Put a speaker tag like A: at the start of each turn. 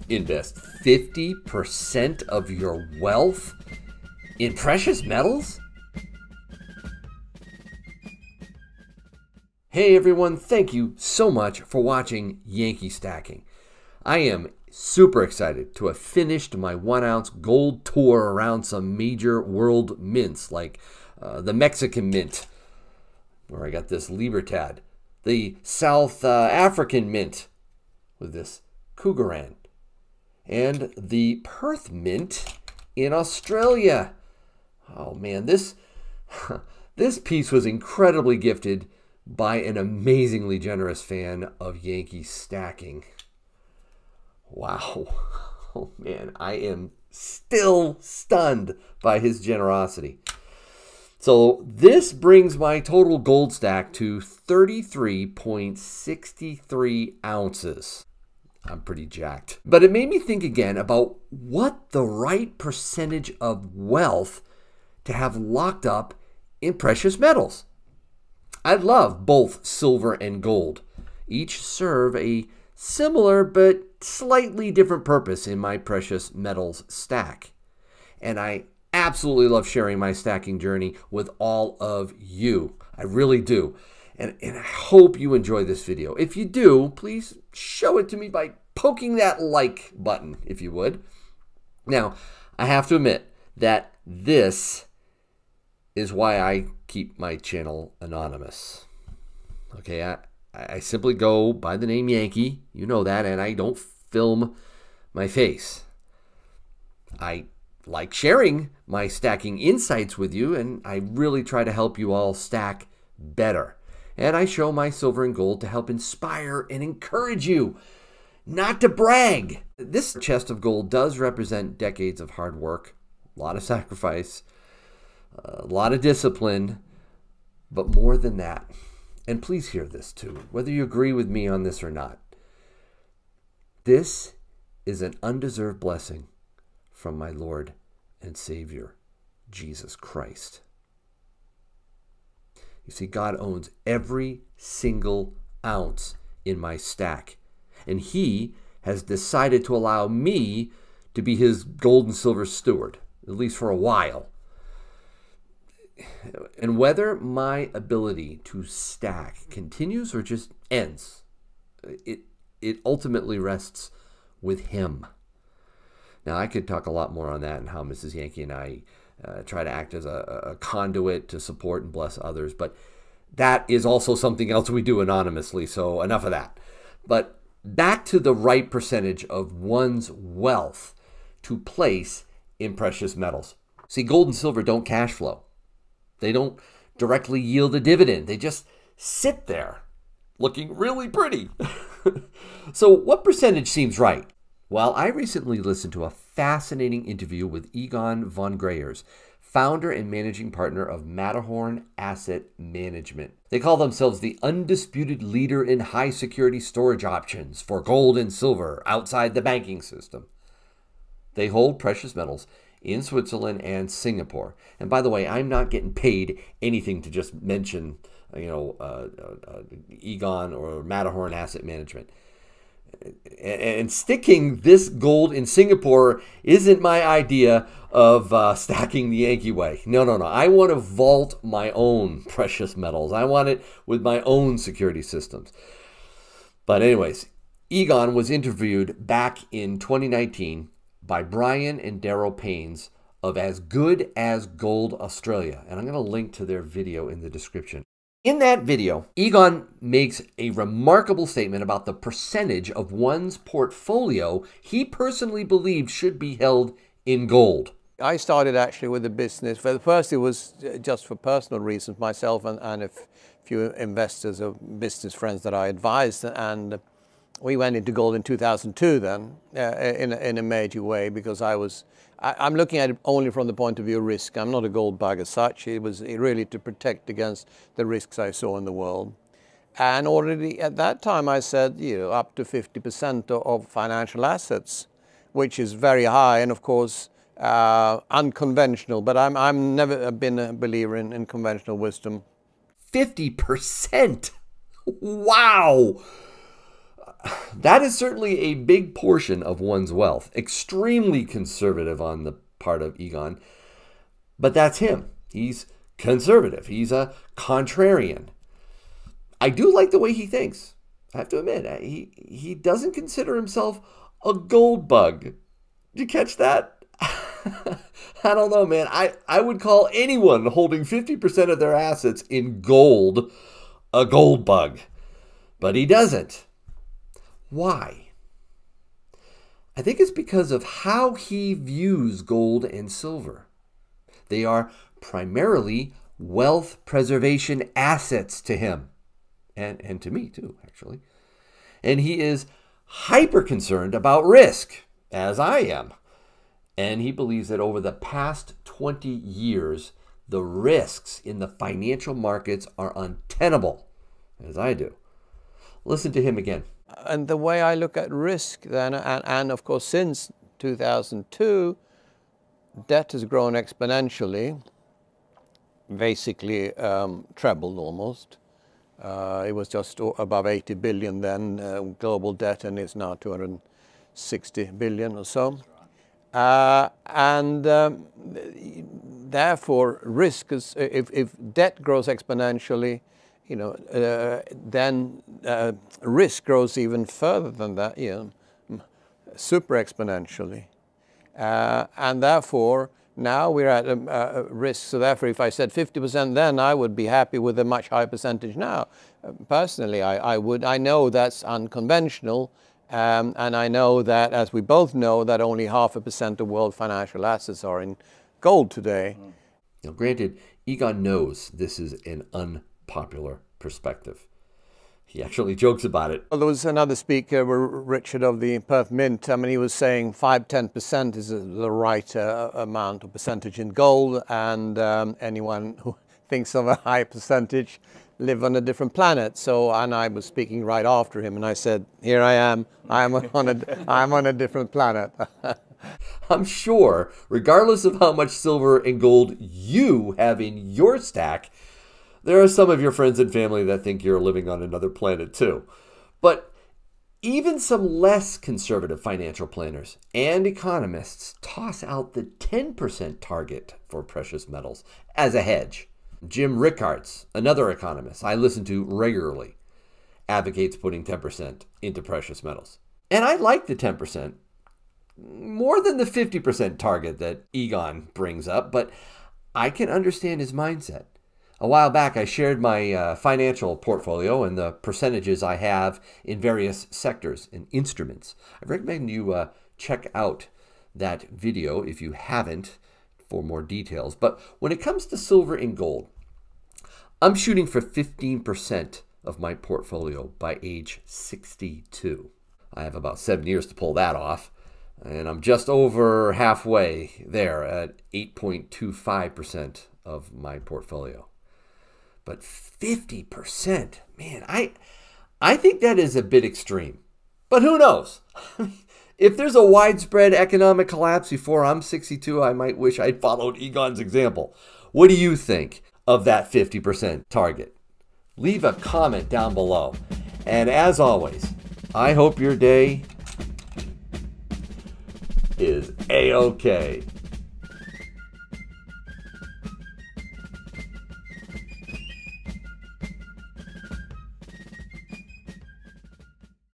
A: Invest 50% of your wealth in precious metals? Hey everyone, thank you so much for watching Yankee Stacking. I am super excited to have finished my 1-ounce gold tour around some major world mints like the Mexican Mint, where I got this Libertad, the South African Mint with this Cougaran, and the Perth Mint in Australia. Oh man, this piece was incredibly gifted by an amazingly generous fan of Yankee Stacking. Wow. Oh man, I am still stunned by his generosity. So this brings my total gold stack to 33.63 ounces. I'm pretty jacked. But it made me think again about what the right percentage of wealth to have locked up in precious metals. I love both silver and gold. Each serve a similar but slightly different purpose in my precious metals stack. And I absolutely love sharing my stacking journey with all of you. I really do. And I hope you enjoy this video. If you do, please show it to me by poking that like button, if you would. Now, I have to admit that this is why I keep my channel anonymous. Okay, I simply go by the name Yankee, you know that, and I don't film my face. I like sharing my stacking insights with you, and I really try to help you all stack better. And I show my silver and gold to help inspire and encourage you, not to brag. This chest of gold does represent decades of hard work, a lot of sacrifice, a lot of discipline, but more than that. And please hear this too, whether you agree with me on this or not. This is an undeserved blessing from my Lord and Savior, Jesus Christ. You see, God owns every single ounce in my stack, and He has decided to allow me to be His gold and silver steward, at least for a while. And whether my ability to stack continues or just ends, it ultimately rests with Him. Now, I could talk a lot more on that and how Mrs. Yankee and I try to act as a conduit to support and bless others, but that is also something else we do anonymously, so enough of that. But back to the right percentage of one's wealth to place in precious metals. See, gold and silver don't cash flow. They don't directly yield a dividend. They just sit there looking really pretty. So what percentage seems right? Well, I recently listened to a fascinating interview with Egon von Greyers, founder and managing partner of Matterhorn Asset Management. They call themselves the undisputed leader in high security storage options for gold and silver outside the banking system. They hold precious metals in Switzerland and Singapore. And by the way, I'm not getting paid anything to just mention, Egon or Matterhorn Asset Management. And sticking this gold in Singapore isn't my idea of stacking the Yankee way. No. I want to vault my own precious metals. I want it with my own security systems. But anyways, Egon was interviewed back in 2019 by Brian and Daryl Paynes of As Good as Gold Australia. And I'm going to link to their video in the description. In that video, Egon makes a remarkable statement about the percentage of one's portfolio he personally believes should be held in gold.
B: I started actually with a business. First, it was just for personal reasons, myself and a few investors or business friends that I advised. And we went into gold in 2002 then, in a major way, because I'm looking at it only from the point of view of risk. I'm not a gold bug as such. It was really to protect against the risks I saw in the world. And already at that time I said, up to 50% of financial assets, which is very high and of course unconventional. But I'm never been a believer in conventional wisdom.
A: 50%? Wow! That is certainly a big portion of one's wealth. Extremely conservative on the part of Egon. But that's him. He's conservative. He's a contrarian. I do like the way he thinks. I have to admit, he doesn't consider himself a gold bug. Did you catch that? I don't know, man. I would call anyone holding 50% of their assets in gold a gold bug. But he doesn't. Why? I think it's because of how he views gold and silver. They are primarily wealth preservation assets to him. And to me too, actually. And he is hyper concerned about risk, as I am. And he believes that over the past 20 years, the risks in the financial markets are untenable, as I do. Listen to him again.
B: And the way I look at risk then, and of course since 2002, debt has grown exponentially, basically trebled almost. It was just above 80 billion then, global debt, and it's now 260 billion or so. Therefore, risk is, if debt grows exponentially, you know, then risk grows even further than that, you know, super exponentially. And therefore, now we're at a risk. So therefore, if I said 50% then, I would be happy with a much higher percentage now. Personally, I would. I know that's unconventional. And I know that, as we both know, that only 0.5% of world financial assets are in gold today.
A: Now, granted, Egon knows this is an unpopular perspective. He actually jokes about it.
B: Well, there was another speaker, Richard of the Perth Mint. I mean, he was saying 5–10% is the right amount or percentage in gold, and anyone who thinks of a high percentage live on a different planet. So, and I was speaking right after him, and I said, "Here I am. I'm on a different planet."
A: I'm sure, regardless of how much silver and gold you have in your stack, there are some of your friends and family that think you're living on another planet too. But even some less conservative financial planners and economists toss out the 10% target for precious metals as a hedge. Jim Rickards, another economist I listen to regularly, advocates putting 10% into precious metals. And I like the 10% more than the 50% target that Egon brings up, but I can understand his mindset. A while back, I shared my financial portfolio and the percentages I have in various sectors and instruments. I recommend you check out that video if you haven't for more details. But when it comes to silver and gold, I'm shooting for 15% of my portfolio by age 62. I have about 7 years to pull that off, and I'm just over halfway there at 8.25% of my portfolio. But 50%, man, I think that is a bit extreme. But who knows? If there's a widespread economic collapse before I'm 62, I might wish I'd followed Egon's example. What do you think of that 50% target? Leave a comment down below. And as always, I hope your day is A-OK.